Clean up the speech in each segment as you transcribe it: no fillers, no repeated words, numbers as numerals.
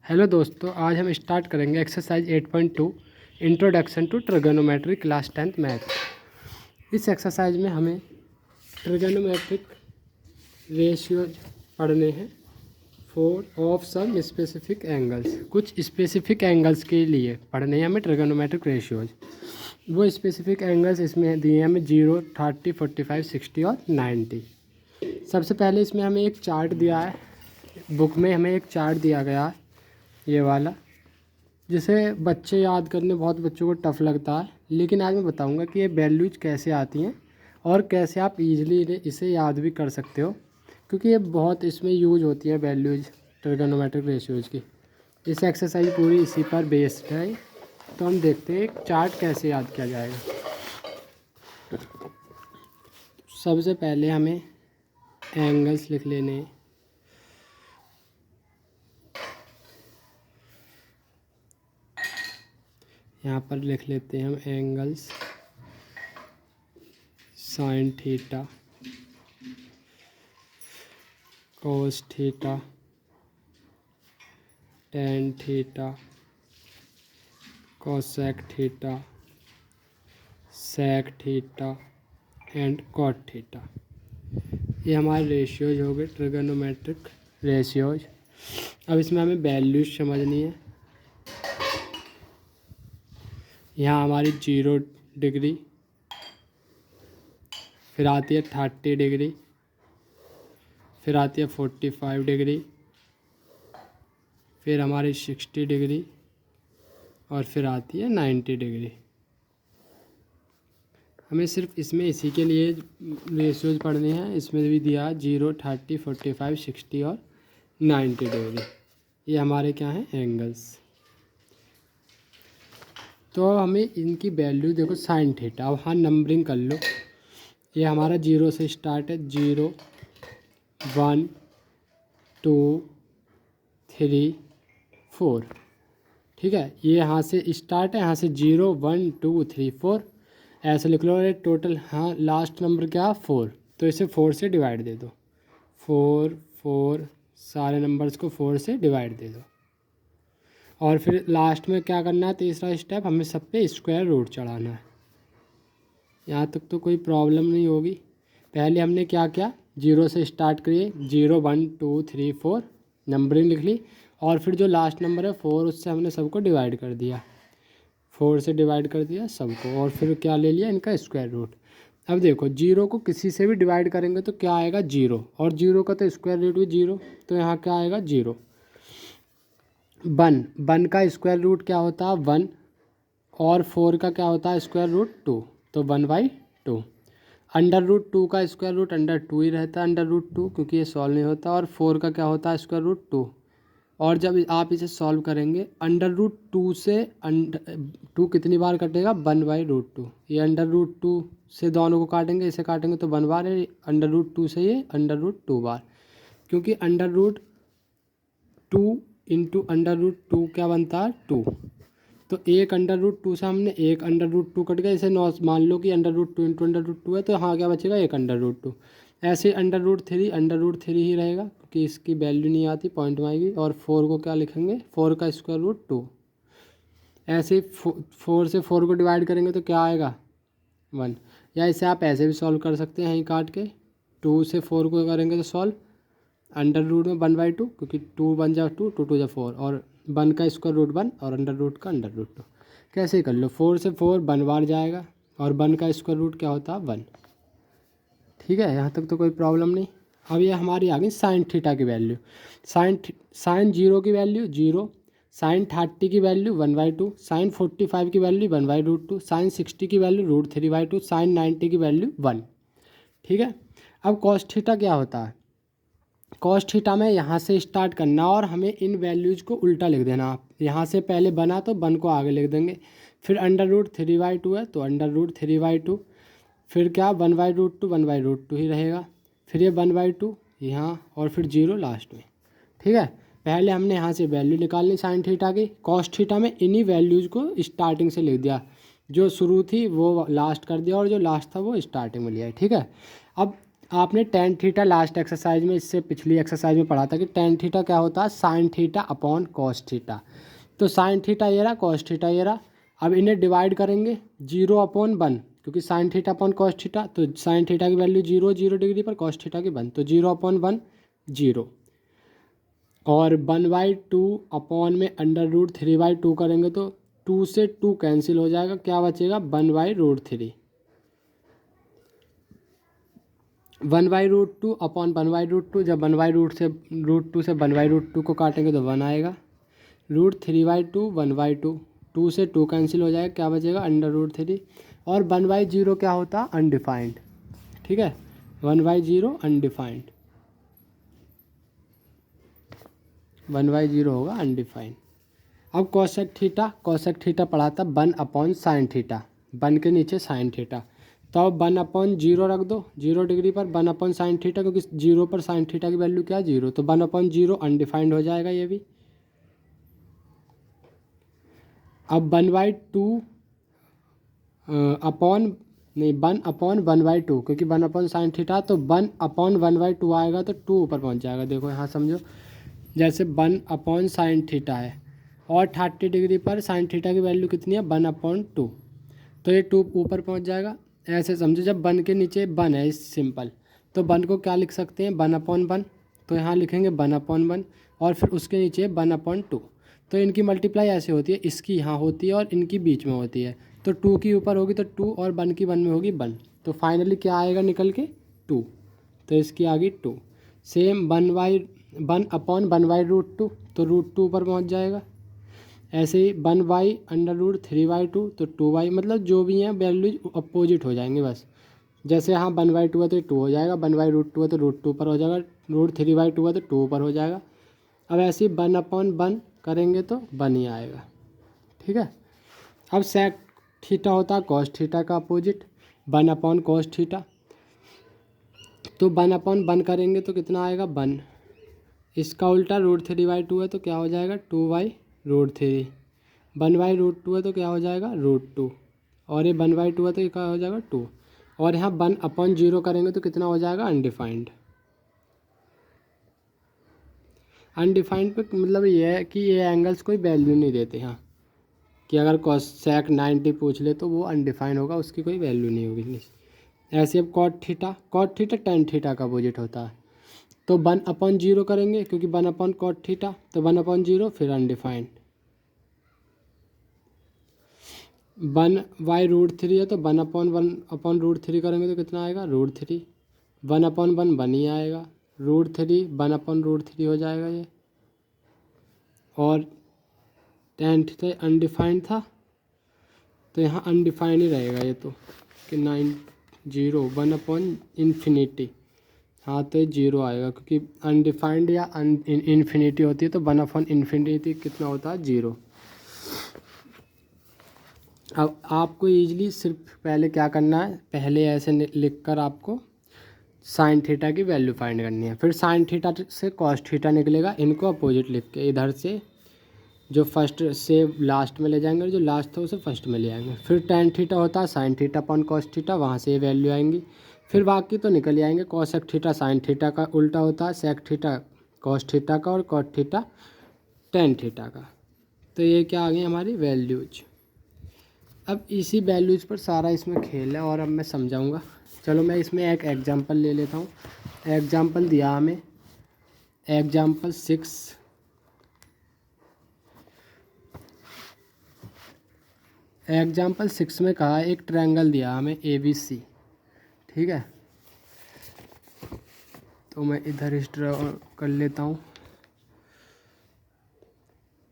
Hello दोस्तों, आज हम स्टार्ट करेंगे exercise 8.2 introduction to trigonometry class 10th math. इस एक्सरसाइज में हमें ट्रिगोनोमेट्रिक रेशियोज पढ़ने हैं for of some specific angles. कुछ स्पेसिफिक एंगल्स के लिए पढ़ने हैं हमें ट्रिगोनोमेट्रिक रेशियोज। वो स्पेसिफिक एंगल्स इसमें दिए हैं हमें 0, 30, 45, 60 और 90। सबसे पहले इसमें हमें एक चार्ट दिया है, बुक में हमें एक चार्ट दिया गया है ये वाला, जिसे बच्चे याद करने बहुत बच्चों को टफ़ लगता है। लेकिन आज मैं बताऊंगा कि ये वैल्यूज कैसे आती हैं और कैसे आप इजीली इसे याद भी कर सकते हो, क्योंकि ये बहुत इसमें यूज होती है वैल्यूज ट्रिगोनोमेट्रिक रेशियोज की। इस एक्सरसाइज पूरी इसी पर बेस्ड है। तो हम देखते हैं एक चार्ट कैसे याद किया जाएगा। सबसे पहले हमें एंगल्स लिख लेने हैं। यहाँ पर लिख लेते हैं हम angles sine theta, cos theta, tan theta, cosec theta, sec theta and cot theta. ये हमारे रेशियोज हो गए, ट्रिगोनोमेट्रिक रेशियोज। अब इसमें हमें वैल्यूज समझनी है। यहाँ हमारी 0 डिग्री, फिर आती है 30 डिग्री, फिर आती है 45 डिग्री, फिर हमारी 60 डिग्री और फिर आती है 90 डिग्री। हमें सिर्फ इसमें इसी के लिए रेशियोज पढ़ने हैं। इसमें भी दिया 0, 30, 45, 60 और 90 डिग्री। ये हमारे क्या हैं, एंगल्स। तो हमें इनकी वैल्यू देखो, साइन थीटा। अब हाँ, नंबरिंग कर लो। ये हमारा 0 से स्टार्ट है, 0, 1, 2, 3, 4। ठीक है, ये यहाँ से स्टार्ट है, यहाँ से 0, 1, 2, 3, 4 ऐसे लिख लो। और टोटल, हाँ, लास्ट नंबर क्या, 4, तो इसे 4 से डिवाइड दे दो। 4, 4, सारे नंबर्स को 4 से डिवाइड दे दो। और फिर लास्ट में क्या करना है, तीसरा स्टेप, हमें सब पे स्क्वायर रूट चढ़ाना है। यहाँ तक तो कोई प्रॉब्लम नहीं होगी। पहले हमने क्या किया, 0 से स्टार्ट करिए, 0, 1, 2, 3, 4 नंबरिंग लिख ली। और फिर जो लास्ट नंबर है 4, उससे हमने सबको डिवाइड कर दिया, 4 से डिवाइड कर दिया सबको। और फिर क्या ले लिया, इनका स्क्वायर रूट। अब देखो, 0 को किसी से भी डिवाइड करेंगे तो क्या आएगा, 0, और 0 का तो स्क्वायर रूट भी 0, तो यहाँ क्या आएगा, 0। 1 का स्क्वायर रूट क्या होता है, 1, और 4 का क्या होता है, स्क्वायर रूट 2, तो 1/2। √2 का स्क्वायर रूट √2 ही रहता है, √2, क्योंकि ये सॉल्व नहीं होता। और 4 का क्या होता है, स्क्वायर रूट 2। और जब आप इसे सॉल्व करेंगे, √2 से 2 कितनी बार कटेगा, 1/√2। ये √2 से दोनों को काटेंगे, इसे काटेंगे तो 1 बार है, √2 से ये √2 बार, क्योंकि √2 इंटू √2 क्या बनता है, 2। तो एक √2 से हमने एक √2 कट गया। इसे मान लो कि √2 इंटू √2 है, तो हाँ क्या बचेगा, एक √2। ऐसे √3 ही रहेगा, क्योंकि इसकी वैल्यू नहीं आती, पॉइंट में आएगी। और 4 को क्या लिखेंगे, 4 का स्क्वायर रूट 2। ऐसे 4 से 4 को डिवाइड करेंगे तो क्या आएगा, 1। या इसे आप ऐसे भी सॉल्व कर सकते हैं, यहीं काट के 2 से 4 को करेंगे तो सॉल्व √2 में 1/2, क्योंकि 2 1 जा 2, 2 2 जा 4, और 1 का स्क्वायर रूट 1 और √2 का √2। कैसे कर लो, 4 से 4 1 बार जाएगा, और 1 का स्क्वायर रूट क्या होता है, 1। ठीक है, यहाँ तक तो कोई प्रॉब्लम नहीं। अब ये हमारी आ गई साइन थीटा की वैल्यू। साइन 0 की वैल्यू 0, साइन 30 की वैल्यू 1/2, साइन 45 की वैल्यू 1/√2, साइन 60 की वैल्यू √3/2, साइन 90 की वैल्यू 1। ठीक है, अब कॉस थीटा क्या होता है, कॉस थीटा में यहाँ से स्टार्ट करना और हमें इन वैल्यूज़ को उल्टा लिख देना। आप यहाँ से पहले बना तो 1 को आगे लिख देंगे, फिर √3/2 है तो √3/2, फिर क्या 1/√2 1/√2 ही रहेगा, फिर ये 1/2 यहाँ, और फिर 0 लास्ट में। ठीक है, पहले हमने यहाँ से वैल्यू निकालनी साइन थीटा की। कॉस थीटा में इन्हीं वैल्यूज़ को स्टार्टिंग से लिख दिया, जो शुरू थी वो लास्ट कर दिया, और जो लास्ट था वो स्टार्टिंग में लिया है। ठीक है, अब आपने टेन थीटा लास्ट एक्सरसाइज में, इससे पिछली एक्सरसाइज में पढ़ा था कि टेन थीटा क्या होता है, sine theta upon cos theta. तो साइन थीटा ये रहा, कॉस थीटा ये रहा। अब इन्हें डिवाइड करेंगे 0/1, क्योंकि sine theta upon cos theta, तो साइन थीटा की वैल्यू 0 0 डिग्री पर, कॉस थीटा की 1, तो 0/1 0। और 1/2 अपॉन में √3/2 करेंगे तो 2 से 2 कैंसिल हो जाएगा, क्या बचेगा 1/√3। 1/√2 अपॉन 1/√2, जब 1/√2 से 1/√2 को काटेंगे तो 1 आएगा। √3/2 1/2, 2 से 2 कैंसिल हो जाएगा, क्या बचेगा √3। और 1/0 क्या होता है, अनडिफाइंड। ठीक है, 1/0 अनडिफाइंड, 1/0 होगा अनडिफाइंड। अब कोसेक थीटा पढ़ा था 1/sin थीटा, 1 के नीचे साइन थीटा, तो अब 1/0 रख दो 0 डिग्री पर, 1/sin थीटा, क्योंकि 0 पर साइन थीटा की वैल्यू क्या है 0, तो 1/0 अनडिफाइंड हो जाएगा ये भी। अब 1/2 अपॉन नहीं 1/1/2, क्योंकि 1/sin थीटा, तो 1/1/2 आएगा तो 2 ऊपर पहुंच जाएगा। देखो यहाँ समझो, जैसे 1/sin थीटा है और 30 डिग्री पर साइन थीटा की वैल्यू कितनी है 1/2, तो ये 2 ऊपर पहुंच जाएगा। ऐसे समझो, जब 1 के नीचे 1 है इस सिंपल, तो 1 को क्या लिख सकते हैं 1/1, तो यहाँ लिखेंगे 1/1 और फिर उसके नीचे 1/2। तो इनकी मल्टीप्लाई ऐसे होती है, इसकी यहाँ होती है और इनकी बीच में होती है, तो 2 की ऊपर होगी तो 2 और 1 की 1 में होगी 1, तो फाइनली क्या आएगा निकल के 2, तो इसकी आ गई 2। सेम 1/1/√2, तो √2 ऊपर पहुँच जाएगा। ऐसे ही 1/√3/2, तो 2/, मतलब जो भी हैं वैल्यूज अपोजिट हो जाएंगे बस। जैसे यहाँ 1/2 है तो 2 हो जाएगा, 1/√2 है तो √2 ऊपर हो जाएगा, √3/2 है तो 2 ऊपर हो जाएगा। अब ऐसे ही 1/1 करेंगे तो 1 ही आएगा। ठीक है, अब सेक थीटा होता है कॉस थीटा का अपोजिट, 1/cos थीटा, तो 1/1 करेंगे तो कितना आएगा 1, इसका उल्टा √3/2 है तो क्या हो जाएगा 2/√3, 1/√2 है तो क्या हो जाएगा √2, और ये 1/2 है तो ये क्या हो जाएगा 2, और यहाँ 1/0 करेंगे तो कितना हो जाएगा अनडिफाइंड। अनडिफाइंड पे मतलब ये है कि ये एंगल्स कोई वैल्यू नहीं देते यहाँ, कि अगर cosec 90 पूछ ले तो वो अनडिफाइंड होगा, उसकी कोई वैल्यू नहीं होगी। ऐसे अब cot थीटा tan थीटा का अपोजिट होता है, तो 1/0 करेंगे क्योंकि 1/cot थीटा, तो 1/0 फिर अनडिफाइंड। 1/√3 है तो 1/1/√3 करेंगे तो कितना आएगा √3, 1/1 1 ही आएगा, √3 1/√3 हो जाएगा ये। और tan थीटा अनडिफाइंड था तो यहाँ अनडिफाइंड ही रहेगा ये, तो कि 1/∞, हाँ तो ये 0 आएगा, क्योंकि अनडिफाइंड या इन्फिनिटी होती है तो 1/∞ कितना होता है 0। अब आपको ईजिली सिर्फ पहले क्या करना है, पहले ऐसे लिख कर आपको साइन थीटा की वैल्यू फाइंड करनी है, फिर साइन थीटा से कॉस थीटा निकलेगा, इनको अपोजिट लिख के इधर से जो फर्स्ट से लास्ट में ले जाएंगे और जो लास्ट था उसे फर्स्ट में ले आएंगे। फिर tan थीटा होता है sine theta upon cos theta, वहाँ से ये वैल्यू आएंगी, फिर बाकी तो निकल ही आएंगे। कॉसेक थीटा साइन थीटा का उल्टा होता है, सेक थीटा कॉस थीटा का, और कॉट थीटा tan थीटा का। तो ये क्या आ गई हमारी वैल्यूज। अब इसी वैल्यूज पर सारा इसमें खेल है और अब मैं समझाऊँगा। चलो मैं इसमें एक एग्जाम्पल ले लेता हूँ। एग्जाम्पल दिया हमें एग्जाम्पल 6, एग्जाम्पल 6 में कहा एक ट्रायंगल दिया हमें ABC। ठीक है, तो मैं इधर इस ड्रॉ कर लेता हूँ।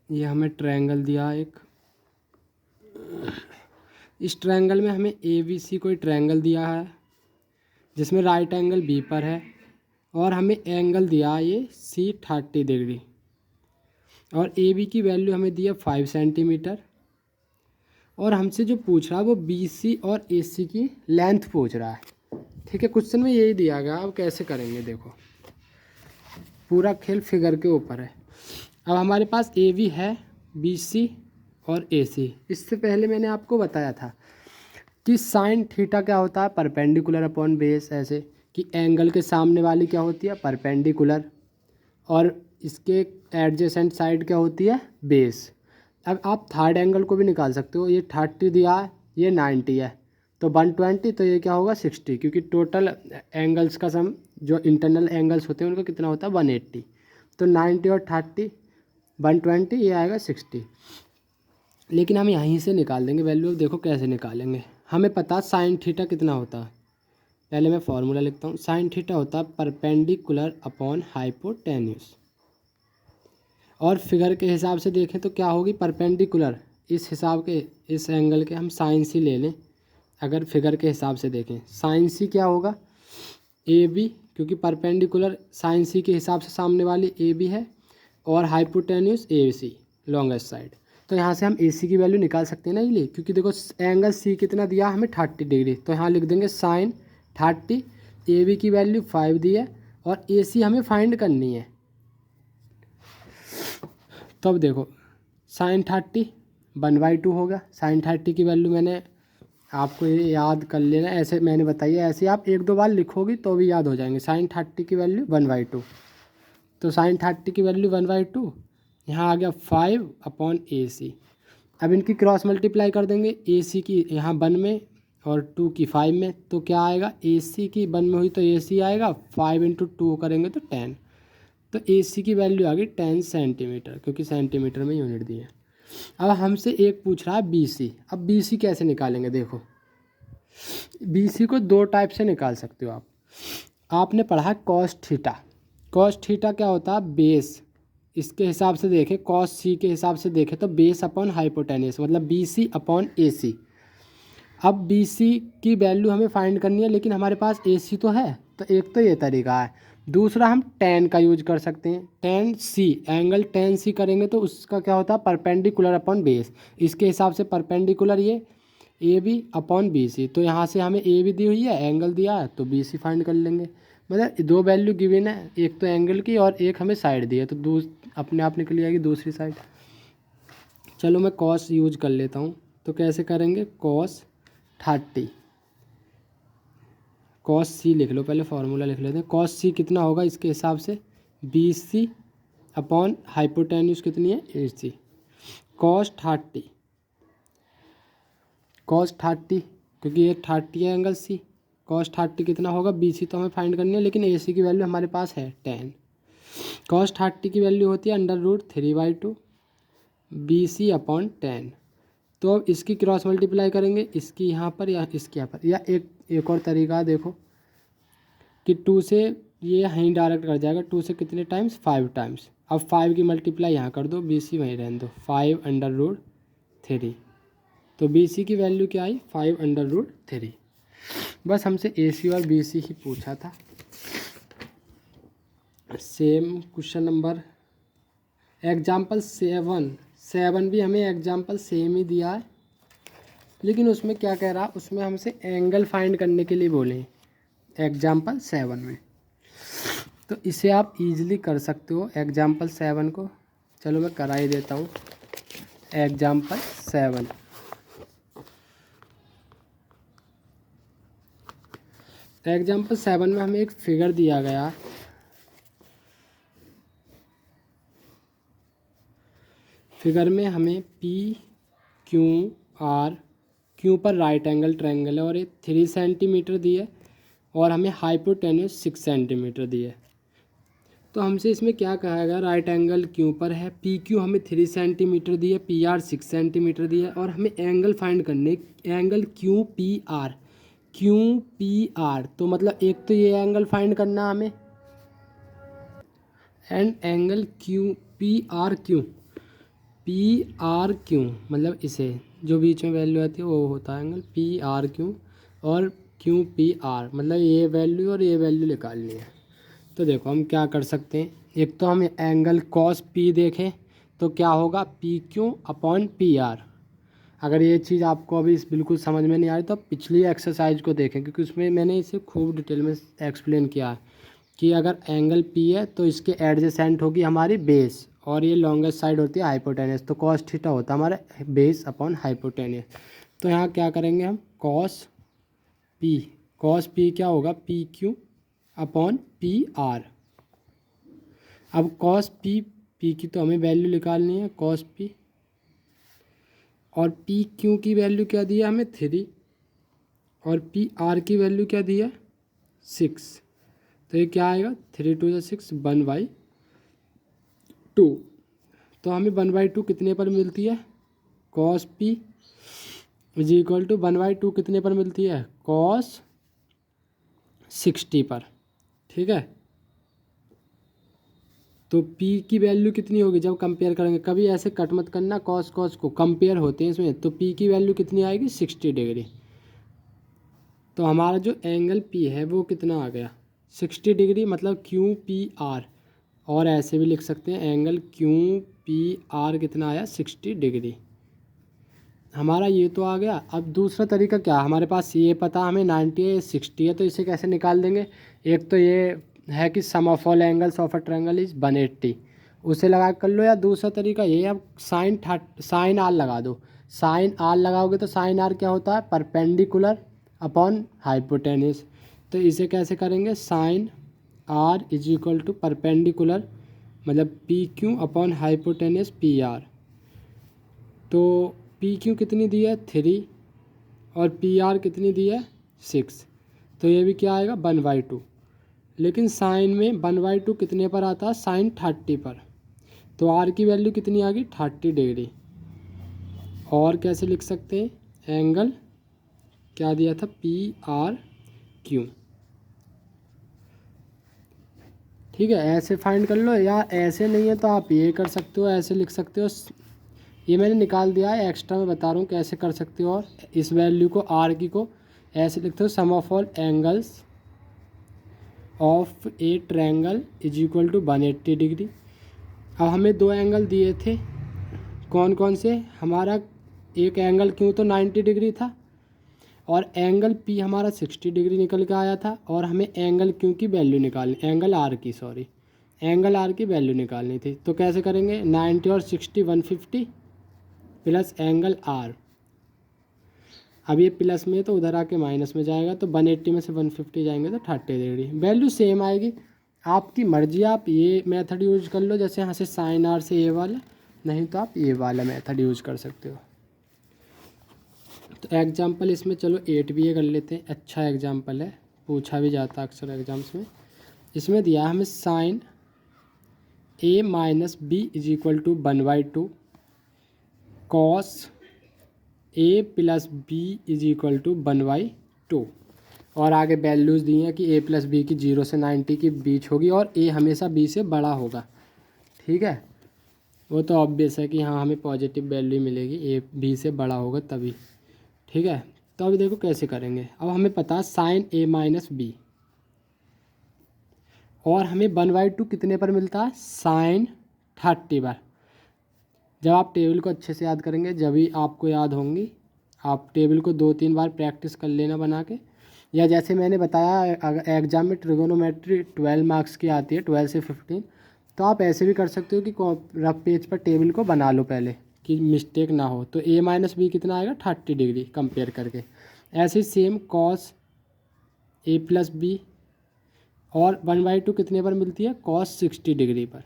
ये हमें ट्रायंगल दिया एक, इस ट्रायंगल में हमें ABC कोई ट्रायंगल दिया है जिसमें राइट एंगल B पर है, और हमें एंगल दिया है ये C 30 डिग्री, और AB की वैल्यू हमें दी है 5 सेंटीमीटर, और हमसे जो पूछ रहा है वो BC और AC की लेंथ पूछ रहा है। ठीक है, क्वेश्चन में यही दिया गया। अब कैसे करेंगे देखो, पूरा खेल फिगर के ऊपर है। अब हमारे पास AB है, BC और AC। इससे पहले मैंने आपको बताया था कि साइन थीटा क्या होता है परपेंडिकुलर अपॉन बेस, ऐसे कि एंगल के सामने वाली क्या होती है, परपेंडिकुलर, और इसके एडजेसेंट साइड क्या होती है, बेस। अब आप थर्ड एंगल को भी निकाल सकते हो। ये 30 दिया है, ये 90 है, तो 120, तो ये क्या होगा 60, क्योंकि टोटल एंगल्स का सम जो इंटरनल एंगल्स होते हैं उनका कितना होता है 180। तो 90 और 30 120, ये आएगा 60। लेकिन हम यहीं से निकाल देंगे वैल्यू। देखो कैसे निकालेंगे, हमें पता साइन थीटा कितना होता है। पहले मैं फॉर्मूला लिखता हूँ। साइन थीटा होता है परपेंडिकुलर अपॉन हाइपोटेन्यूस, और फिगर के हिसाब से देखें तो क्या होगी, परपेंडिकुलर, इस हिसाब के, इस एंगल के हम साइन सी ले लें। अगर फिगर के हिसाब से देखें साइन सी क्या होगा, ए बी, क्योंकि परपेंडिकुलर साइन सी के हिसाब से सामने वाली ए बी है, और hypotenuse A C longest side. तो यहाँ से हम ए सी की वैल्यू निकाल सकते हैं ना ये, क्योंकि देखो एंगल सी कितना दिया हमें 30 डिग्री, तो यहाँ लिख देंगे साइन 30, ए बी की वैल्यू 5 दी है, और ए सी हमें फाइंड करनी है। तो अब देखो साइन 30 1/2 होगा। साइन 30 की वैल्यू मैंने आपको ये याद कर लेना, ऐसे मैंने बताई है, ऐसे आप 1-2 बार लिखोगी तो भी याद हो जाएंगे। साइन 30 की वैल्यू 1/2, तो साइन 30 की वैल्यू 1/2, यहाँ आ गया 5/AC। अब इनकी क्रॉस मल्टीप्लाई कर देंगे, ए सी की यहाँ 1 में और 2 की 5 में, तो क्या आएगा, ए सी की 1 में हुई तो ए सी आएगा, 5 × 2 करेंगे तो 10, तो ए सी की वैल्यू आ गई 10 सेंटीमीटर, क्योंकि सेंटीमीटर में यूनिट दी है। अब हमसे एक पूछ रहा है बी सी। अब बी सी कैसे निकालेंगे, देखो बी सी को 2 टाइप से निकाल सकते हो आप। आपने पढ़ा कॉस थीटा। कॉस थीटा क्या होता है, बेस, इसके हिसाब से देखें, कॉस सी के हिसाब से देखें तो बेस अपॉन हाइपोटेन्यूस, मतलब बी सी अपॉन ए सी। अब बी सी की वैल्यू हमें फाइंड करनी है, लेकिन हमारे पास ए सी तो है, तो एक तो ये तरीका है। दूसरा हम टेन का यूज कर सकते हैं। टेन सी, एंगल टेन सी करेंगे तो उसका क्या होता है, परपेंडिकुलर अपॉन बेस। इसके हिसाब से परपेंडिकुलर ये A B upon B C, तो यहाँ से हमें ए बी दी हुई है, एंगल दिया है, तो बी सी फाइंड कर लेंगे। मतलब 2 वैल्यू गिवन है, एक तो एंगल की और एक हमें साइड दी है, तो अपने आप निकल आएगी दूसरी साइड। चलो मैं कॉस यूज कर लेता हूँ, तो कैसे करेंगे, कॉस 30, कॉस सी लिख लो, पहले फार्मूला लिख लेते हैं। कॉस सी कितना होगा इसके हिसाब से, बी सी अपॉन हाइपोटेन्यूस कितनी है, ए सी। कॉस 30, कॉस 30, क्योंकि ये 30 है एंगल सी, कॉस 30 कितना होगा, बी सी तो हमें फाइंड करनी है, लेकिन ए सी की वैल्यू हमारे पास है 10। कॉस 30 की वैल्यू होती है √3/2 बी सी अपॉन 10। तो अब इसकी क्रॉस मल्टीप्लाई करेंगे, इसकी यहाँ पर या इसके यहाँ पर, या एक और तरीका देखो कि 2 से ये यहीं डायरेक्ट कर जाएगा, 2 से कितने टाइम्स, 5 टाइम्स। अब 5 की मल्टीप्लाई यहाँ कर दो, बी सी वहीं रहने दो, 5/3। तो बी सी की वैल्यू क्या आई, 5/3। बस हमसे ए सी और बी सी ही पूछा था। सेम क्वेश्चन नंबर एग्जाम्पल 7 भी हमें एग्जाम्पल सेम ही दिया है, लेकिन उसमें क्या कह रहा, उसमें हमसे एंगल फाइंड करने के लिए बोले एग्जाम्पल 7 में। तो इसे आप इजीली कर सकते हो एग्जाम्पल 7 को। चलो मैं करा ही देता हूँ एग्जाम्पल 7। एग्जाम्पल 7 में हमें एक फिगर दिया गया, फिगर में हमें पी क्यू आर, क्यू पर राइट एंगल ट्रायंगल है और ये 3 सेंटीमीटर दी है, और हमें हाइपोटेन्यूस 6 सेंटीमीटर दी है। तो हमसे इसमें क्या कहा गया, राइट एंगल क्यू पर है, पी क्यू हमें 3 सेंटीमीटर दी है, पी आर 6 सेंटीमीटर दी है, और हमें एंगल फाइंड करने, angle Q P R, Q P R, तो मतलब एक तो ये एंगल फाइंड करना हमें, and angle Q P R Q, P R Q मतलब इसे जो बीच में वैल्यू आती है वो होता है एंगल पी आर क्यू, और क्यू पी आर मतलब ये वैल्यू और ये वैल्यू निकालनी है। तो देखो हम क्या कर सकते हैं, एक तो हम एंगल कॉस पी देखें तो क्या होगा, P Q upon P R. अगर ये चीज़ आपको अभी बिल्कुल समझ में नहीं आ रही तो पिछली एक्सरसाइज को देखें, क्योंकि उसमें मैंने इसे खूब डिटेल में एक्सप्लेन किया है कि अगर एंगल पी है तो इसके एडजेसेंट होगी हमारी बेस, और ये लॉन्गेस्ट साइड होती है हाइपोटेनियस, तो कॉस थीटा होता है हमारा बेस अपॉन हाइपोटेनियस। तो यहाँ क्या करेंगे हम, कॉस पी क्या होगा, P Q upon P R. अब कॉस पी, पी की तो हमें वैल्यू निकालनी है कॉस पी, और पी क्यू की वैल्यू क्या दी है हमें 3, और पी आर की वैल्यू क्या दी है 6। तो ये क्या आएगा 3 2 6 1/2। तो हमें 1/2 कितने पर मिलती है cos P is equal to 1/2 कितने पर मिलती है कॉस 60 पर। ठीक है, तो P की वैल्यू कितनी होगी जब कंपेयर करेंगे, कभी ऐसे कट मत करना, कॉस कॉस को कंपेयर होते हैं इसमें, तो P की वैल्यू कितनी आएगी 60 डिग्री। तो हमारा जो एंगल P है वो कितना आ गया 60 डिग्री, मतलब क्यू पी आर, और ऐसे भी लिख सकते हैं एंगल क्यू पी आर कितना आया 60 डिग्री। हमारा ये तो आ गया। अब दूसरा तरीका क्या, हमारे पास ये पता हमें 90 है 60 है, तो इसे कैसे निकाल देंगे। एक तो ये है कि sum of all angles of a triangle is 180, उसे लगा कर लो, या दूसरा तरीका ये है अब साइन आर लगा दो। साइन आर लगाओगे तो साइन आर क्या होता है परपेंडिकुलर अपॉन हाइपोटेन्यूस। तो इसे कैसे करेंगे sine R is equal to perpendicular, मतलब P Q upon hypotenuse P R. तो पी क्यू कितनी दी है 3 और पी आर कितनी दी है 6, तो ये भी क्या आएगा 1/2। लेकिन साइन में 1/2 कितने पर आता है साइन 30 पर, तो आर की वैल्यू कितनी आ गई 30 डिग्री। और कैसे लिख सकते हैं एंगल क्या दिया था पी आर क्यू। ठीक है, ऐसे फाइंड कर लो, या ऐसे नहीं है तो आप ये कर सकते हो, ऐसे लिख सकते हो। ये मैंने निकाल दिया है, एक्स्ट्रा मैं बता रहा हूँ कैसे कर सकते हो। और इस वैल्यू को आर की को ऐसे लिखते हो sum of all angles of a triangle is equal to 180 degree. अब हमें दो एंगल दिए थे, कौन कौन से, हमारा एक एंगल क्यों तो 90 डिग्री था, और एंगल पी हमारा 60 डिग्री निकल के आया था, और हमें एंगल क्यों की वैल्यू निकालनी, एंगल आर की सॉरी एंगल आर की वैल्यू निकालनी थी। तो कैसे करेंगे 90 और 60 150 प्लस एंगल आर। अब ये प्लस में तो उधर आके माइनस में जाएगा, तो 180 में से 150 जाएंगे तो 30 डिग्री, वैल्यू सेम आएगी। आपकी मर्जी, आप ये मेथड यूज कर लो, जैसे यहाँ से साइन आर से ये वाला, नहीं तो आप ये वाला मेथड यूज कर सकते हो। तो एग्जाम्पल इसमें चलो 8 भी ये कर लेते हैं, अच्छा एग्जाम्पल है, पूछा भी जाता है अक्सर एग्जाम्स में। इसमें दिया हमें sine A minus B is equal to 1/2 cos A plus B is equal to 1/2, और आगे वैल्यूज़ दी हैं कि ए प्लस बी की 0 से 90 के बीच होगी, और ए हमेशा बी से बड़ा होगा। ठीक है, वो तो ऑब्वियस है कि हाँ हमें पॉजिटिव वैल्यू मिलेगी, ए बी से बड़ा होगा तभी। ठीक है, तो अभी देखो कैसे करेंगे। अब हमें पता है साइन ए माइनस बी, और हमें 1/2 कितने पर मिलता है साइन 30 पर। जब आप टेबल को अच्छे से याद करेंगे जब भी आपको याद होंगी, आप टेबल को 2-3 बार प्रैक्टिस कर लेना बना के, या जैसे मैंने बताया अगर एग्जाम में ट्रिगोनोमेट्री 12 मार्क्स की आती है 12 से 15, तो आप ऐसे भी कर सकते हो कि रफ पेज पर टेबल को बना लो पहले कि मिस्टेक ना हो। तो ए माइनस बी कितना आएगा 30 डिग्री कंपेयर करके। ऐसे same cos A plus B, और 1/2 कितने पर मिलती है कॉस 60 डिग्री पर,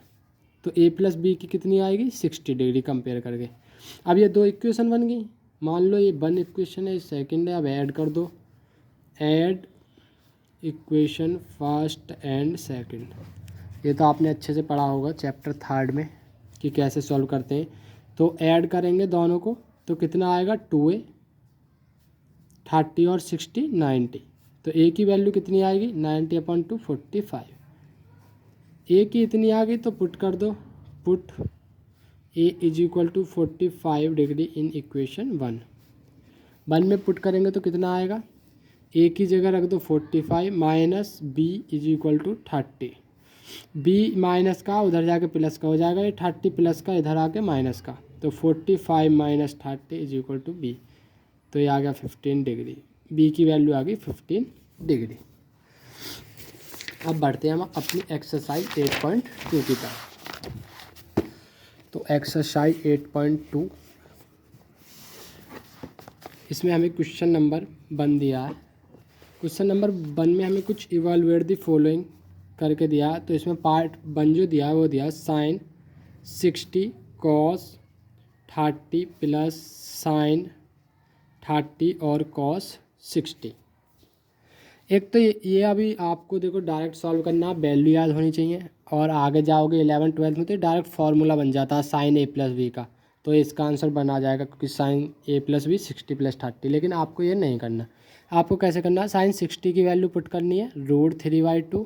तो ए प्लस बी की कितनी आएगी 60 डिग्री कंपेयर करके। अब ये दो इक्वेशन बन गई, मान लो ये 1 इक्वेशन है, सेकंड है, अब ऐड कर दो, add equation first and second. ये तो आपने अच्छे से पढ़ा होगा चैप्टर 3 में कि कैसे सॉल्व करते हैं। तो ऐड करेंगे दोनों को तो कितना आएगा 2a 30 और 60 90, तो ए की वैल्यू कितनी आएगी 90/2 45। ए की इतनी आ गई तो पुट कर दो, put A is equal to 45 degree in equation 1 में पुट करेंगे तो कितना आएगा, ए की जगह रख दो 45 minus B is equal to 30, B minus का उधर जाके प्लस का हो जाएगा, ये 30 प्लस का इधर आके माइनस का, तो 45 minus 30 is equal to B, तो ये आ गया 15 डिग्री, बी की वैल्यू आ गई 15 डिग्री। अब बढ़ते हैं हम अपनी एक्सरसाइज 8.2 की तरफ। तो एक्सरसाइज 8.2, इसमें हमें क्वेश्चन नंबर 1 दिया है, क्वेश्चन नंबर 1 में हमें कुछ इवैल्यूएट द फॉलोइंग करके दिया, तो इसमें पार्ट 1 जो दिया वो दिया साइन 60 कॉस 30 प्लस साइन 30 और कॉस 60। एक तो ये अभी आपको देखो डायरेक्ट सॉल्व करना, वैल्यू याद होनी चाहिए, और आगे जाओगे 11 12 में तो डायरेक्ट फार्मूला बन जाता है साइन ए प्लस बी का, तो इसका आंसर बना जाएगा क्योंकि sign A plus B 60 plus 30। लेकिन आपको ये नहीं करना, आपको कैसे करना है, साइन 60 की वैल्यू पुट करनी है √3/2,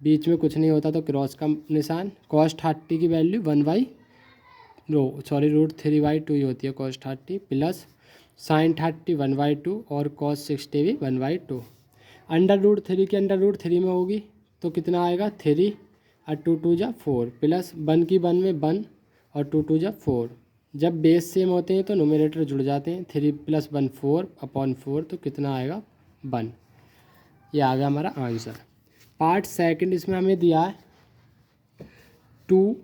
बीच में कुछ नहीं होता तो क्रॉस का निशान, कॉस 30 की वैल्यू √3/2 ही होती है कॉस 30 प्लस साइन 30 1/2 और कॉस 60 भी 1/2। √3 की √3 में होगी तो कितना आएगा 3 और 2 2 जा 4 प्लस 1 की 1 में 1 और 2 2 जा 4। जब बेस सेम होते हैं तो नोमिनेटर जुड़ जाते हैं, 3 + 1 4/4 तो कितना आएगा 1। ये आ गया हमारा आंसर। पार्ट सेकंड इसमें हमें दिया है 2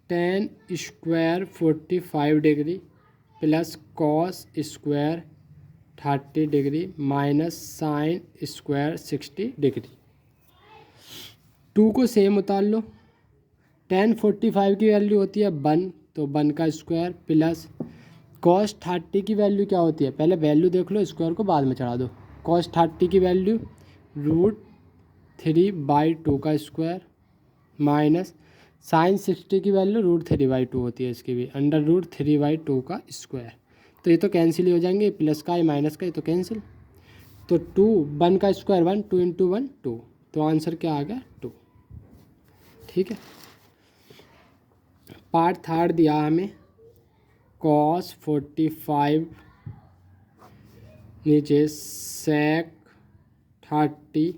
tan square 45 degree plus cos square 30 degree minus sine square 60 degree. 2 को सेम उतार लो, tan 45 की वैल्यू होती है 1 तो 1 का स्क्वायर प्लस कॉस 30 की वैल्यू क्या होती है, पहले वैल्यू देख लो, स्क्वायर को बाद में चढ़ा दो। कॉस 30 की वैल्यू √3/2 का स्क्वायर माइनस साइन 60 की वैल्यू √3/2 होती है, इसकी भी √3/2 का स्क्वायर। तो ये तो कैंसिल ही हो जाएंगे, प्लस का ये माइनस का ये तो कैंसिल। तो 2 1 का स्क्वायर 1 2 × 1 2, तो आंसर क्या आ गया 2। ठीक है। पार्ट थर्ड दिया हमें कॉस 45 नीचे सेक 30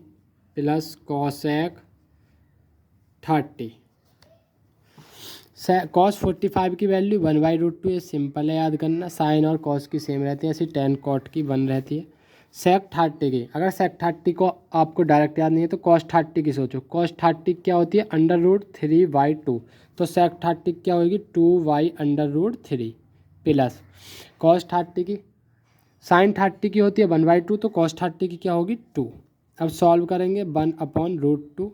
प्लस कॉसेक 30। कॉस 45 की वैल्यू 1/√2, ये सिंपल है याद करना, साइन और कॉस की सेम रहती है, ऐसी tan कॉट की 1 रहती है। सेक 30 की, अगर सेक 30 को आपको डायरेक्ट याद नहीं है तो कॉस 30 की सोचो, कॉस 30 क्या होती है √3/2, तो सेक 30 क्या होगी 2y√3 प्लस कॉस 30 की, साइन 30 की होती है 1/2 तो कॉस 30 की क्या होगी 2। अब सॉल्व करेंगे 1/√2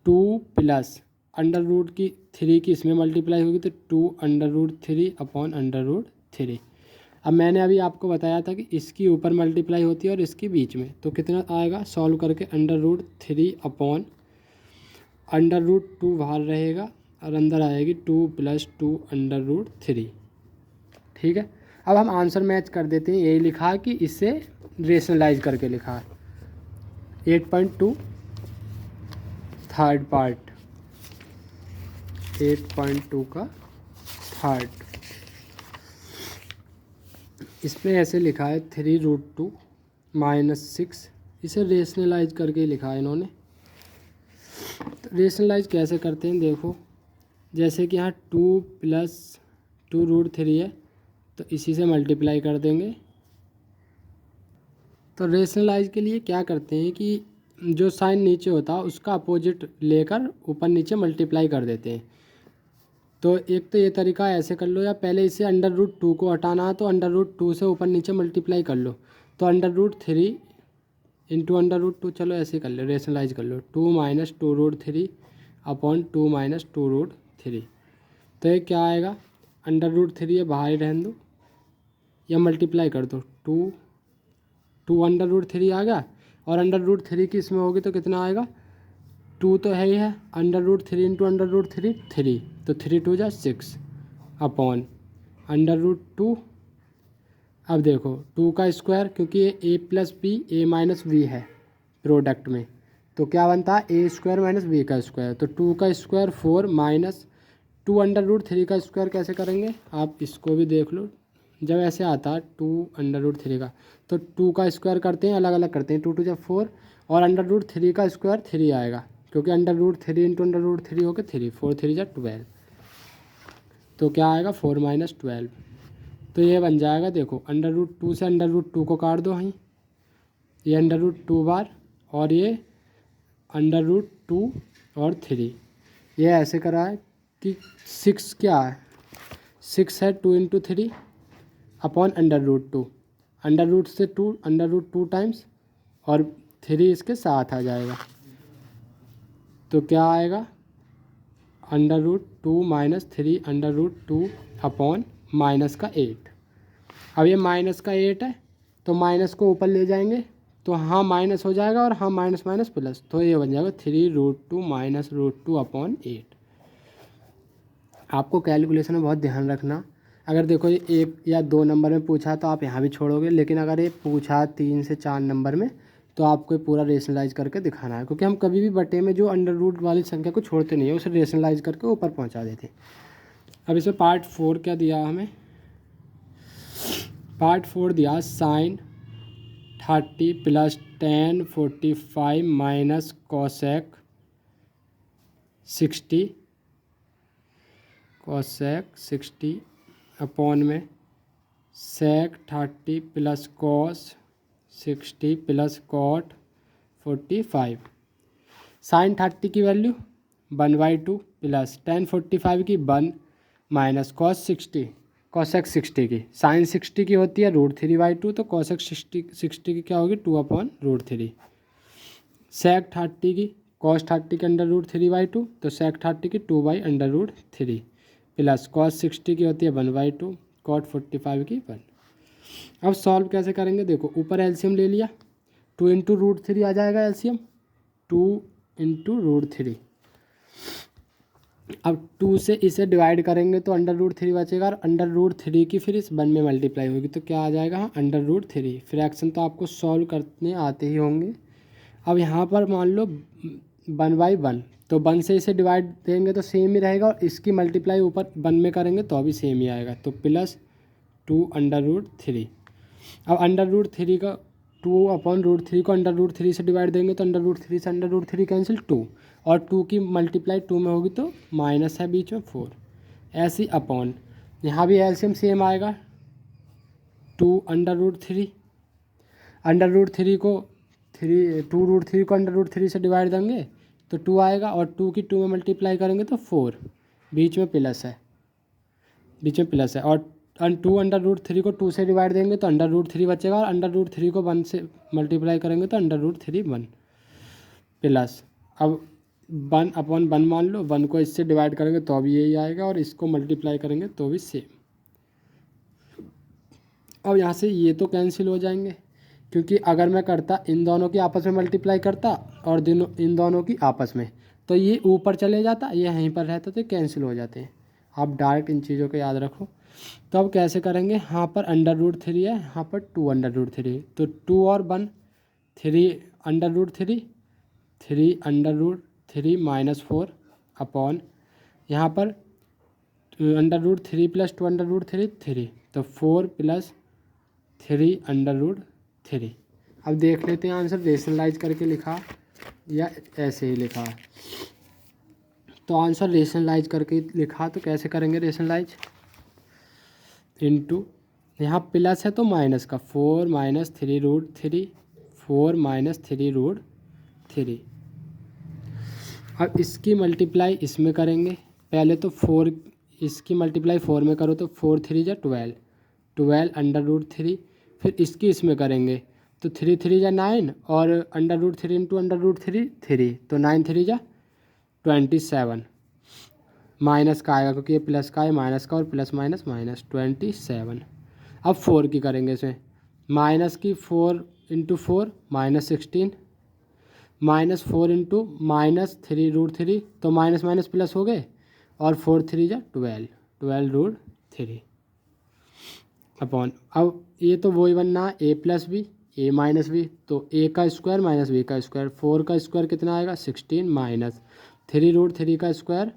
2 प्लस √3 की इसमें मल्टीप्लाई होगी तो 2√3/√3। अब मैंने अभी आपको बताया था कि इसकी ऊपर मल्टीप्लाई होती है और इसकी बीच में, तो कितना आएगा सॉल्व करके √3/√2 बाहर रहेगा और अंदर आएगी 2 + 2√3। ठीक है। अब हम आंसर मैच कर देते हैं, यही लिखा है कि इसे रेशनलाइज करके लिखा है। 8.2 थर्ड पार्ट, 8.2 का थर्ड, इसमें ऐसे लिखा है 3√2 - 6, इसे रेशनलाइज करके लिखा है इन्होंने। तो रेशनलाइज कैसे करते हैं देखो, जैसे कि यहाँ 2 + 2√3 है तो इसी से मल्टीप्लाई कर देंगे। तो रेशनलाइज के लिए क्या करते हैं कि जो साइन नीचे होता है उसका अपोजिट लेकर ऊपर नीचे मल्टीप्लाई कर देते हैं। तो एक तो ये तरीका ऐसे कर लो, या पहले इसे √2 को हटाना है तो √2 से ऊपर नीचे मल्टीप्लाई कर लो, तो √3 × √2, चलो ऐसे कर लो, रेशनलाइज कर लो, 2 - 2√3/2 - 2√3। तो ये क्या आएगा √3 है बाहर ही रहने दो, या मल्टीप्लाई कर दो, 2 √3 आ गया, और √3 की इसमें होगी तो कितना आएगा 2 तो है ही है, √3 × √3 3, तो 3 2 जा 6 अपॉन √2। अब देखो 2 का स्क्वायर, क्योंकि ये a + b a - b है प्रोडक्ट में, तो क्या बनता है a² - b का स्क्वायर, तो 2 का स्क्वायर 4 माइनस 2 √3 का स्क्वायर कैसे करेंगे आप इसको भी देख लो, जब ऐसे आता है 2 √3 का, तो 2 का स्क्वायर करते हैं अलग अलग करते हैं, 2 2 जा 4 और √3 का स्क्वायर 3 आएगा, क्योंकि √3 × √3 होकर 3, 4 3 जा 12, तो क्या आएगा 4 - 12। तो ये बन जाएगा, देखो √2 से √2 को काट दो, वहीं ये √2 बार और ये √2 और 3, ये ऐसे करा है कि 6 क्या है 6 है 2 × 3 अपॉन √2, √2 से 2 √2 टाइम्स और 3 इसके साथ आ जाएगा, तो क्या आएगा √2 माइनस 3 √2 अपॉन माइनस का 8। अब ये माइनस का 8 है तो माइनस को ऊपर ले जाएंगे तो हाँ माइनस हो जाएगा और हाँ माइनस माइनस प्लस, तो ये बन जाएगा 3√2 माइनस √2 अपॉन 8। आपको कैलकुलेशन में बहुत ध्यान रखना। अगर देखो ये 1 या 2 नंबर में पूछा तो आप यहाँ भी छोड़ोगे, लेकिन अगर ये पूछा 3 से 4 नंबर में तो आपको पूरा रेशनलाइज करके दिखाना है, क्योंकि हम कभी भी बटे में जो अंडर रूट वाली संख्या को छोड़ते नहीं है, उसे रेशनलाइज करके ऊपर पहुँचा देते। अब इसमें पार्ट 4 क्या दिया हमें, पार्ट 4 दिया sine 30 plus tan 45 minus cosec 60 upon में sec 30 plus cos 60 plus cot 45। Sine 30 की वैल्यू 1/2 प्लस tan 45 की 1 माइनस कॉस 60 कॉसेक 60 की, साइन 60 की होती है √3/2, तो कॉसेक 60 की क्या होगी 2/√3। सेक 30 की कॉस 30 के √3/2, तो सेक 30 की 2/√3 प्लस कॉस 60 की होती है 1/2, कॉट 45 की 1। अब सॉल्व कैसे करेंगे, देखो ऊपर एलसीएम ले लिया, 2 × √3 आ जाएगा एलसीएम, 2 × √3। अब 2 से इसे डिवाइड करेंगे तो √3 बचेगा, और √3 की फिर इस 1 में मल्टीप्लाई होगी तो क्या आ जाएगा √3। फ्रैक्शन तो आपको सॉल्व करने आते ही होंगे। अब यहाँ पर मान लो 1/1, तो 1 से इसे डिवाइड देंगे तो सेम ही रहेगा, और इसकी मल्टीप्लाई ऊपर 1 में करेंगे तो अभी सेम ही आएगा, तो प्लस 2 √3। अब √3 का 2/√3 को √3 से डिवाइड देंगे तो √3 से √3 कैंसिल 2, और 2 की मल्टीप्लाई 2 में होगी तो माइनस है बीच में 4, ऐसी अपॉन यहाँ भी एलसीएम सेम आएगा 2 √3। √3 को 2√3 को √3 से डिवाइड देंगे तो 2 आएगा, और 2 की 2 में मल्टीप्लाई करेंगे तो 4, बीच में प्लस है, और 2 √3 को 2 से डिवाइड देंगे तो √3 बचेगा, और √3 को 1 से मल्टीप्लाई करेंगे तो √3 1 प्लस, अब 1/1 मान लो, 1 को इससे डिवाइड करेंगे तो भी यही आएगा, और इसको मल्टीप्लाई करेंगे तो भी सेम। अब यहाँ से ये तो कैंसिल हो जाएंगे, क्योंकि अगर मैं करता इन दोनों की आपस में मल्टीप्लाई करता और इन दोनों की आपस में, तो ये ऊपर चले जाता, ये यहीं पर रहता, तो कैंसिल हो जाते हैं। आप डायरेक्ट इन चीज़ों को याद रखो। तो अब कैसे करेंगे, यहाँ पर √3 है, यहाँ पर 2 √3, तो 2 और 1 3 √3, 3 √3 माइनस 4 अपॉन यहाँ पर √3 प्लस 2 √3 3, तो 4 प्लस 3 √3। अब देख लेते हैं आंसर रेशनलाइज करके लिखा या ऐसे ही लिखा। तो आंसर रेशनलाइज करके लिखा, तो कैसे करेंगे रेशनलाइज, इनटू यहाँ प्लस है तो माइनस का 4 माइनस 3√3, 4 माइनस 3√3। अब इसकी मल्टीप्लाई इसमें करेंगे, पहले तो 4 इसकी मल्टीप्लाई 4 में करो तो 4 3 जा 12, 12 √3, फिर इसकी इसमें करेंगे तो 3 3 जा 9, और √3 इंटू √3 3, तो 9 3 जा 27, माइनस का आएगा क्योंकि ये प्लस का है, माइनस का, और प्लस माइनस माइनस 27। अब 4 की करेंगे इसमें, माइनस की 4 × 4 -16, -4 इंटू -3√3, तो माइनस माइनस प्लस हो गए, और 4 3 जा 12, 12√3 अपॉन, अब ये तो वही बनना है a + b a - b, तो a का स्क्वायर माइनस b का स्क्वायर, 4 का स्क्वायर कितना आएगा 16, माइनस 3√3 का स्क्वायर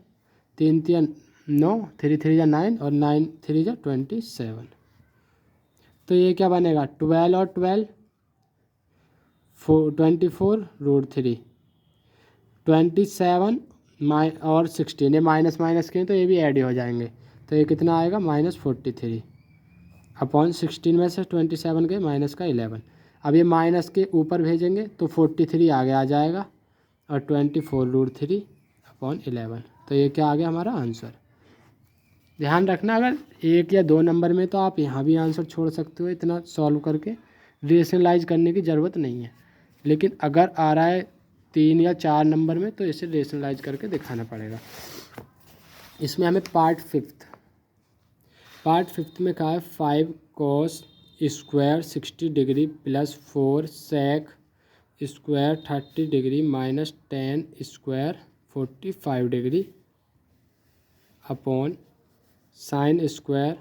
3 3 9, 3 3 जा 9, और 9 3 जा 27, तो ये क्या बनेगा 12 और 12 24√3, 27 और 16, ये माइनस माइनस के तो ये भी ऐड हो जाएंगे, तो ये कितना आएगा -43 अपॉन 16 में से 27 के माइनस का 11। अब ये माइनस के ऊपर भेजेंगे तो 43 आगे आ जाएगा, और 24√3 अपॉन 11, तो ये क्या आ गया हमारा आंसर। ध्यान रखना अगर 1 या 2 नंबर में तो आप यहाँ भी आंसर छोड़ सकते हो, इतना सॉल्व करके रेशनलाइज करने की ज़रूरत नहीं है, लेकिन अगर आ रहा है 3 या 4 नंबर में तो इसे रेशनलाइज करके दिखाना पड़ेगा। इसमें हमें पार्ट फिफ्थ में कहा है 5 cos square 60 degree plus 4 sec square 30 degree minus 10 square 45 degree upon sine square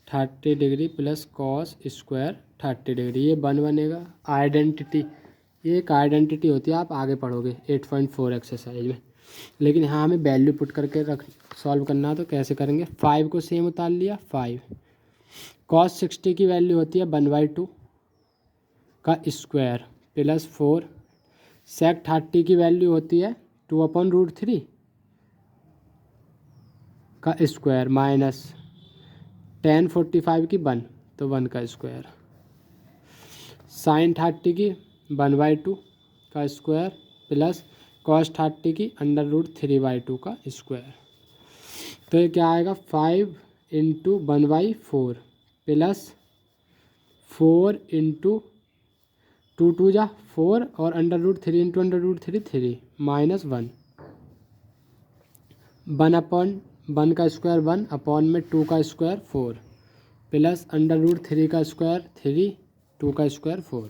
30 degree plus cos square 30 degree. ये बनेगा आइडेंटिटी। ये एक आइडेंटिटी होती है, आप आगे पढ़ोगे 8.4 एक्सरसाइज में। लेकिन यहाँ हमें वैल्यू पुट करके सॉल्व करना है, तो कैसे करेंगे। 5 को सेम उतार लिया, 5 cos 60 की वैल्यू होती है 1/2 का स्क्वायर प्लस 4 sec 30 की वैल्यू होती है 2/√3 का स्क्वायर माइनस tan 45 की 1 तो 1 का स्क्वायर sin 30 की 1/2 का स्क्वायर प्लस cos 30 की √3/2 का स्क्वायर। तो ये क्या आएगा 5 × 1/4 प्लस 4 × 2 2 जा 4 और √3 × √3 3 माइनस 1 1/1 का स्क्वायर 1 अपॉन में 2 का स्क्वायर 4 प्लस √3 का स्क्वायर 3 2 का स्क्वायर 4।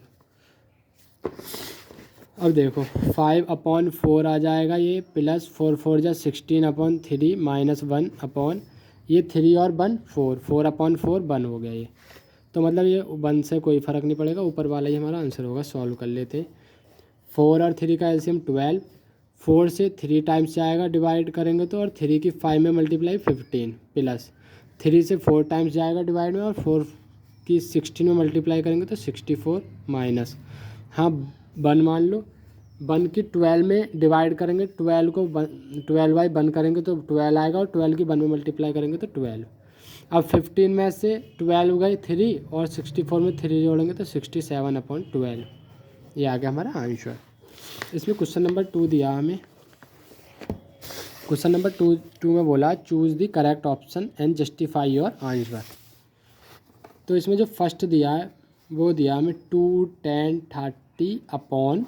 अब देखो 5/4 आ जाएगा ये प्लस 4 4 जा 16/3 माइनस 1 अपॉन ये 3 और 1 4 4/4 1 हो गया ये। तो मतलब ये 1 से कोई फ़र्क नहीं पड़ेगा, ऊपर वाला ही हमारा आंसर होगा। सॉल्व कर लेते हैं। 4 और 3 का एलसीएम 12, 4 से 3 टाइम्स जाएगा डिवाइड करेंगे तो, और 3 की 5 में मल्टीप्लाई 15 प्लस 3 से 4 टाइम्स जाएगा डिवाइड में, और 4 की 16 में मल्टीप्लाई करेंगे तो 64 माइनस, हाँ 1 मान लो। 1 की 12 में डिवाइड करेंगे, 12 को 12/1 करेंगे तो 12 आएगा, और 12 की 1 में मल्टीप्लाई करेंगे तो 12। अब 15 में से 12 गए 3 और 64 में 3 जोड़ेंगे तो 67/12। ये आ गया हमारा आंसर। इसमें क्वेश्चन नंबर 2 दिया हमें। क्वेश्चन नंबर 2 में बोला choose the correct option and justify your answer. तो इसमें जो फर्स्ट दिया है वो दिया हमें 2 tan 30/1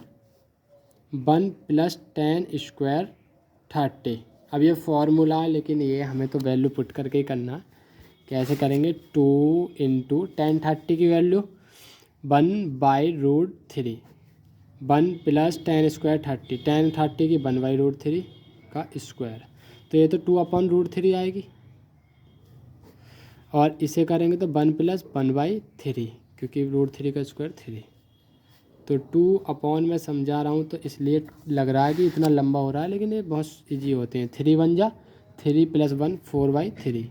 प्लस tan स्क्वायर 30। अब ये फॉर्मूला है, लेकिन ये हमें तो वैल्यू पुट करके ही करना है। कैसे करेंगे 2 × tan 30 की value 1/√3 1 plus tan square 30 tan 30 की 1/√3 का स्क्वायर, तो ये तो 2/√3 आएगी। और इसे करेंगे तो 1 प्लस 1/3 क्योंकि √3 का स्क्वायर 3। तो 2 मैं समझा रहा हूँ तो इसलिए लग रहा है कि इतना लंबा हो रहा है, लेकिन ये बहुत इजी होते हैं। 3 1 जा 3 + 1 4/3।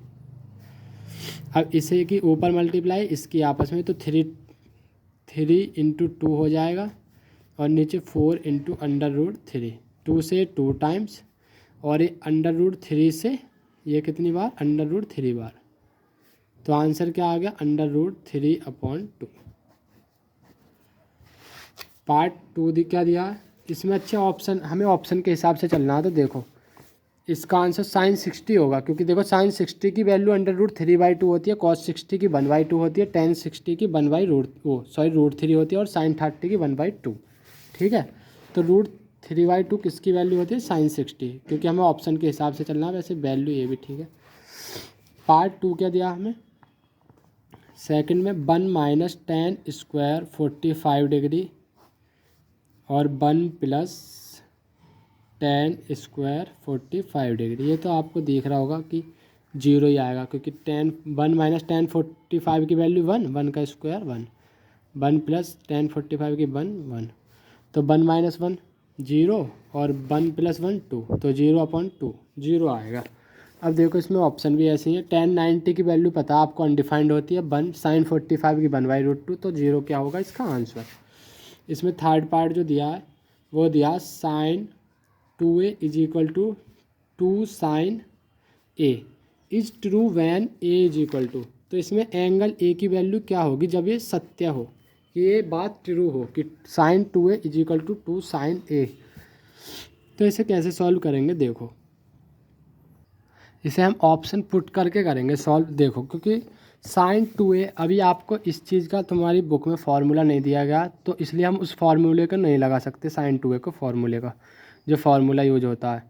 अब इसे की ऊपर मल्टीप्लाई इसकी आपस में, तो 3 × 2 हो जाएगा, और नीचे 4 × √3 2 से 2 टाइम्स, और ये √3 से ये कितनी बार √3 बार। तो आंसर क्या आ गया √3/2। पार्ट 2 क्या दिया है इसमें। अच्छा ऑप्शन, हमें ऑप्शन के हिसाब से चलना है। तो देखो इसका आंसर sin 60 होगा, क्योंकि देखो sin 60 की वैल्यू √3/2 होती है, cos 60 की 1/2 होती है, tan 60 की √3 होती है, और sin 30 की 1/2। ठीक है, तो √3/2 किसकी वैल्यू होती है sin 60, क्योंकि हमें ऑप्शन के हिसाब से चलना है। वैसे वैल्यू ये भी ठीक है। पार्ट 2 क्या दिया हमें सेकंड में 1 - tan स्क्वायर 45 डिग्री और 1 प्लस tan स्क्वायर 45 डिग्री। ये तो आपको दिख रहा होगा कि 0 ही आएगा, क्योंकि 1 - tan 45 की वैल्यू 1 1 का स्क्वायर 1 1 प्लस tan 45 की 1 1, तो 1 - 1 0 और 1 + 1 2, तो 0/2 0 आएगा। अब देखो इसमें ऑप्शन भी ऐसे ही है। tan 90 की वैल्यू पता है आपको अनडिफाइंड होती है, 1 sin 45 की 1/√2, तो 0 क्या होगा इसका आंसर। इसमें थर्ड पार्ट जो दिया है वो दिया sin 2a = 2 sin a is true when a = तो इसमें एंगल a की वैल्यू क्या होगी जब ये सत्य हो, कि ये बात ट्रू हो कि sin 2a = 2 sin a। तो इसे कैसे सॉल्व करेंगे देखो। इसे हम ऑप्शन पुट करके करेंगे सॉल्व। देखो क्योंकि साइन 2a अभी आपको इस चीज़ का तुम्हारी बुक में फार्मूला नहीं दिया गया, तो इसलिए हम उस फार्मूले को नहीं लगा सकते। साइन 2a को फार्मूले का जो फार्मूला यूज होता है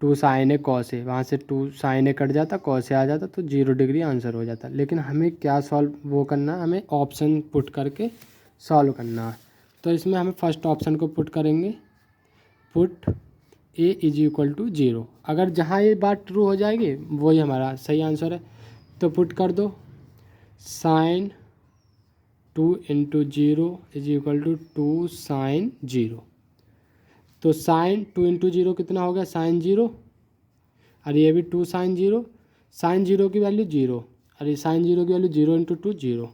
2 साइन ए कॉस ए, वहाँ से 2 साइन ए कट जाता, कॉस ए आ जाता, तो 0 डिग्री आंसर हो जाता। लेकिन हमें क्या सॉल्व वो करना है, हमें ऑप्शन पुट करके सॉल्व करना है। तो इसमें हमें फर्स्ट ऑप्शन को पुट करेंगे, put A is equal to 0। अगर जहाँ ये बात ट्रू हो जाएगी वही हमारा सही आंसर है। तो पुट कर दो sine 2 into 0 is equal to 2 sine 0। तो साइन 2 इंटू 0 कितना हो गया, साइन 0, और ये भी 2 साइन 0। साइन 0 की वैल्यू 0, और ये साइन 0 की वैल्यू 0 इंटू 2 0।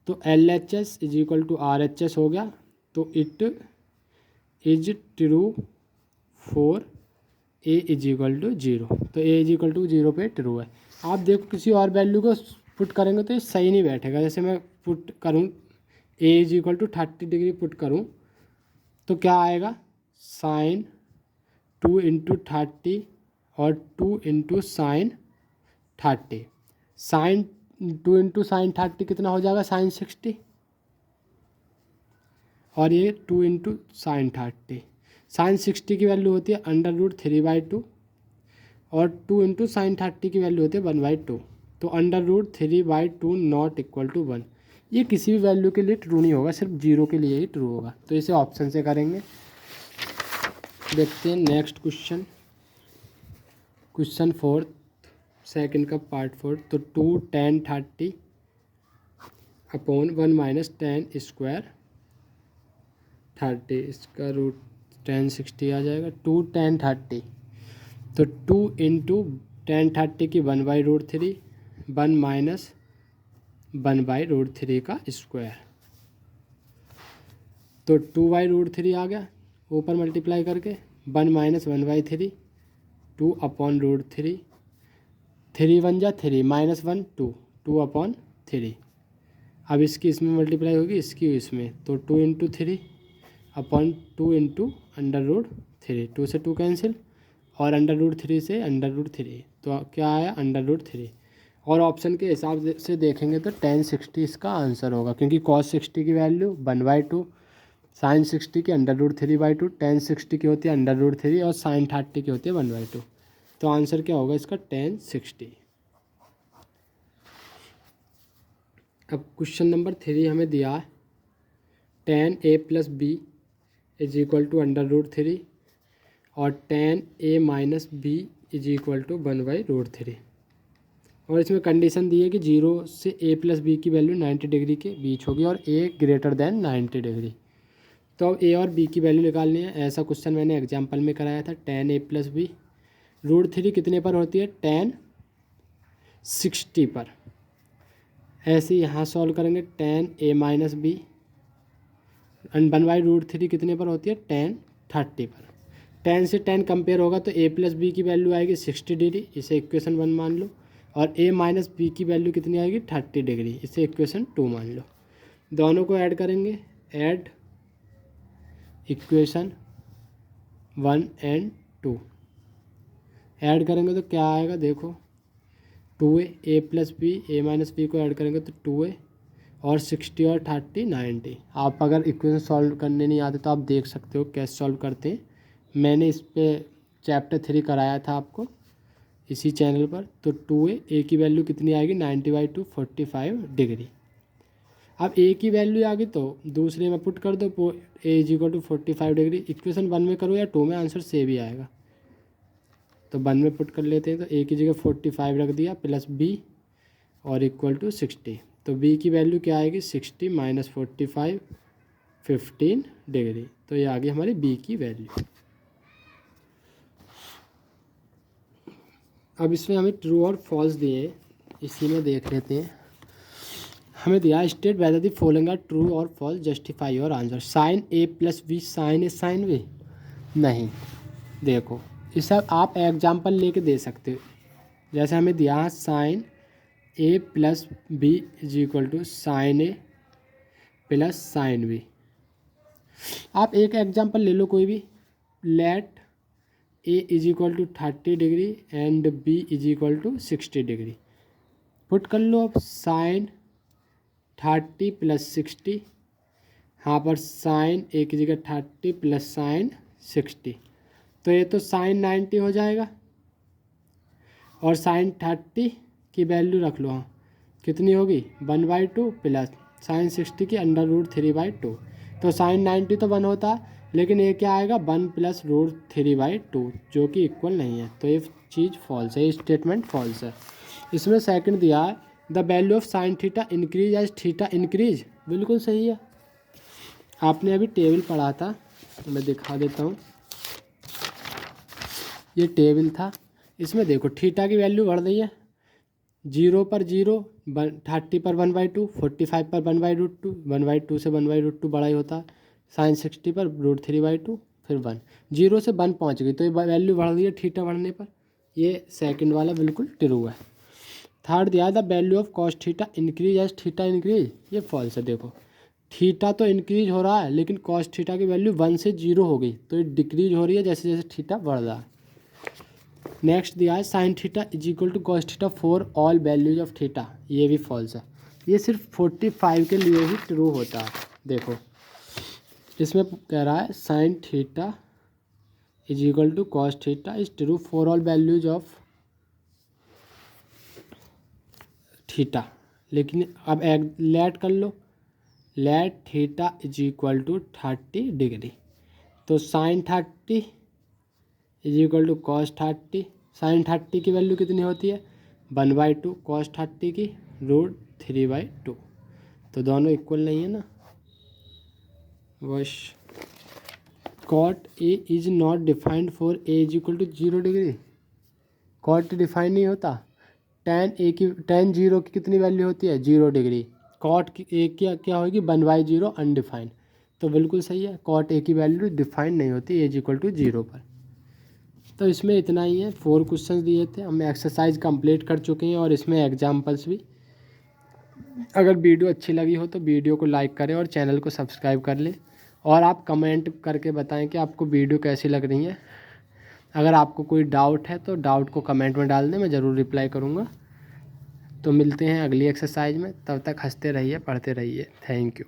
तो LHS is equal to RHS हो गया। तो it is true for A is equal to 0। तो ए इज इक्वल टू 0 पे ट्रू है। आप देखो किसी और वैल्यू को पुट करेंगे तो ये सही नहीं बैठेगा। जैसे मैं पुट करूँ A is equal to 30 degree put करूँ तो क्या आएगा, साइन 2 इंटू 30 और 2 into sine 30। Sine 2 into sine 30 कितना हो जाएगा, साइन 60, और ये 2 इंटू साइन 30। साइन 60 की वैल्यू होती है √3/2, और 2 इंटू साइन 30 की वैल्यू होती है 1/2। तो √3/2 नॉट इक्वल टू 1। ये किसी भी वैल्यू के लिए ट्रू नहीं होगा, सिर्फ 0 के लिए ही ट्रू होगा। तो इसे ऑप्शन से करेंगे। देखते हैं नेक्स्ट क्वेश्चन, क्वेश्चन 4 सेकंड का पार्ट 4। तो 2 tan 30 upon 1 minus tan square 30, इसका रूट tan 60 आ जाएगा। 2 tan 30, तो 2 इंटू tan 30 की 1/√3, 1 माइनस 1/√3 का स्क्वायर। तो 2/√3 आ गया, ऊपर मल्टीप्लाई करके 1 माइनस 1/3, 2 अपॉन √3, 3 1 जा 3, माइनस 1 2, 2 अपॉन 3। अब इसकी इसमें मल्टीप्लाई होगी, इसकी इसमें, तो 2 इंटू 3 अपॉन 2 इंटू √3, 2 से 2 कैंसिल, और √3 से √3, तो क्या आया √3। और ऑप्शन के हिसाब से देखेंगे तो tan 60 इसका आंसर होगा, क्योंकि cos 60 की वैल्यू 1/2, साइन 60 की √3/2, tan 60 की होती है √3, और साइन 30 की होती है 1/2। तो आंसर क्या होगा इसका, tan 60। अब क्वेश्चन नंबर 3 हमें दिया है tan a plus B is equal to √3 और tan a minus B is equal to 1/√3। और इसमें कंडीशन दी है कि 0 से a प्लस बी की वैल्यू 90 डिग्री के बीच होगी और a ग्रेटर देन 90 डिग्री। तो अब a और b की वैल्यू निकालनी है। ऐसा क्वेश्चन मैंने एग्जाम्पल में कराया था। tan a प्लस बी √3 कितने पर होती है, tan 60 पर। ऐसे यहाँ सॉल्व करेंगे tan a माइनस बी 1/√3 कितने पर होती है, tan 30 पर। tan से tan कंपेयर होगा तो a प्लस बी की वैल्यू आएगी 60 डिग्री, इसे इक्वेशन 1 मान लो। और a माइनस बी की वैल्यू कितनी आएगी, 30 डिग्री, इसे इक्वेशन 2 मान लो। दोनों को ऐड करेंगे, ऐड इक्वेशन 1 एंड 2 ऐड करेंगे तो क्या आएगा, देखो 2a, a plus B, a minus B को ऐड करेंगे तो 2a, और 60 और 30 90। आप अगर इक्वेशन सॉल्व करने नहीं आते तो आप देख सकते हो कैसे सॉल्व करते हैं। मैंने इस पे चैप्टर 3 कराया था आपको इसी चैनल पर। तो 2a, a की वैल्यू कितनी आएगी, 90/2 45 डिग्री। अब a की वैल्यू आ गई तो दूसरे में पुट कर दो, a is equal to 45 degree. Equation 1 में करो या 2 में, आंसर से भी आएगा। तो 1 में पुट कर लेते हैं, तो a की जगह 45 रख दिया प्लस b और इक्वल टू 60। तो b की वैल्यू क्या आएगी, 60 माइनस 45 15 डिग्री। तो ये आ गई हमारी b की वैल्यू। अब इसमें हमें ट्रू और फॉल्स दिए, इसी में देख लेते हैं। हमें दिया state whether the following are true और false, justify your answer. Sine a plus B sine A sine B नहीं। देखो इसे आप एग्जाम्पल लेके दे सकते हो। जैसे हमें दिया sine a plus B is equal to sine A plus sine B. आप एक एग्जाम्पल ले लो कोई भी, let A is equal to 30 degree and B is equal to 60 degree. Put कर लो अब साइन 30 प्लस 60, यहाँ पर साइन ए की जगह 30 प्लस साइन 60, तो ये तो साइन 90 हो जाएगा और साइन 30 की वैल्यू रख लो, हाँ कितनी होगी 1/2 प्लस साइन 60 की √3/2। तो साइन 90 तो 1 होता है, लेकिन ये क्या आएगा 1 प्लस √3/2 जो कि इक्वल नहीं है, तो ये चीज़ फॉल्स है, ये स्टेटमेंट फॉल्स है। इसमें सेकंड दिया है the value of sine theta increase as theta increase, बिल्कुल सही है। आपने अभी टेबल पढ़ा था, तो मैं दिखा देता हूँ, ये टेबल था, इसमें देखो थीटा की वैल्यू बढ़ रही है, 0 पर 0, 30 पर 1/2, 45 पर 1/√2, 1/2 से 1/√2 बड़ा ही होता है, साइन 60 पर √3/2, फिर 1, 0 से 1 पहुंच गई, तो ये वैल्यू बढ़ रही है थीटा बढ़ने पर, ये सेकंड वाला बिल्कुल ट्रू है। थर्ड दिया the value of cos theta increase as theta increase, ये फॉल्स है। देखो थीटा तो इंक्रीज हो रहा है, लेकिन कॉस थीटा की वैल्यू 1 से 0 हो गई, तो ये डिक्रीज हो रही है जैसे जैसे थीटा बढ़ रहा है। नेक्स्ट दिया है sine theta is equal to cos theta for all values of theta, ये भी फॉल्स है, ये सिर्फ 45 के लिए ही ट्रू होता है। देखो इसमें कह रहा है sine theta is equal to cos theta is true for all values of theta, लेकिन अब लेट कर लो, let theta is equal to 30 degree, तो sine 30 is equal to cos 30, sine 30 की वैल्यू कितनी होती है 1/2, कॉस 30 की √3/2, तो दोनों इक्वल नहीं है ना। वश cot A is not defined for A is equal to 0 degree, cot define नहीं होता, tan 0 की कितनी वैल्यू होती है 0 डिग्री, कॉट की ए क्या क्या होगी 1/0 अनडिफाइंड, तो बिल्कुल सही है, कॉट ए की वैल्यू डिफाइंड नहीं होती ए इज इक्वल टू 0 पर। तो इसमें इतना ही है, 4 क्वेश्चंस दिए थे, हम एक्सरसाइज कंप्लीट कर चुके हैं और इसमें एग्जाम्पल्स भी। अगर वीडियो अच्छी लगी हो तो वीडियो को लाइक करें और चैनल को सब्सक्राइब कर लें, और आप कमेंट करके बताएं कि आपको वीडियो कैसी लग रही है। अगर आपको कोई डाउट है तो डाउट को कमेंट में डाल दें, मैं ज़रूर रिप्लाई करूँगा। तो मिलते हैं अगली एक्सरसाइज में, तब तक हंसते रहिए, पढ़ते रहिए, थैंक यू।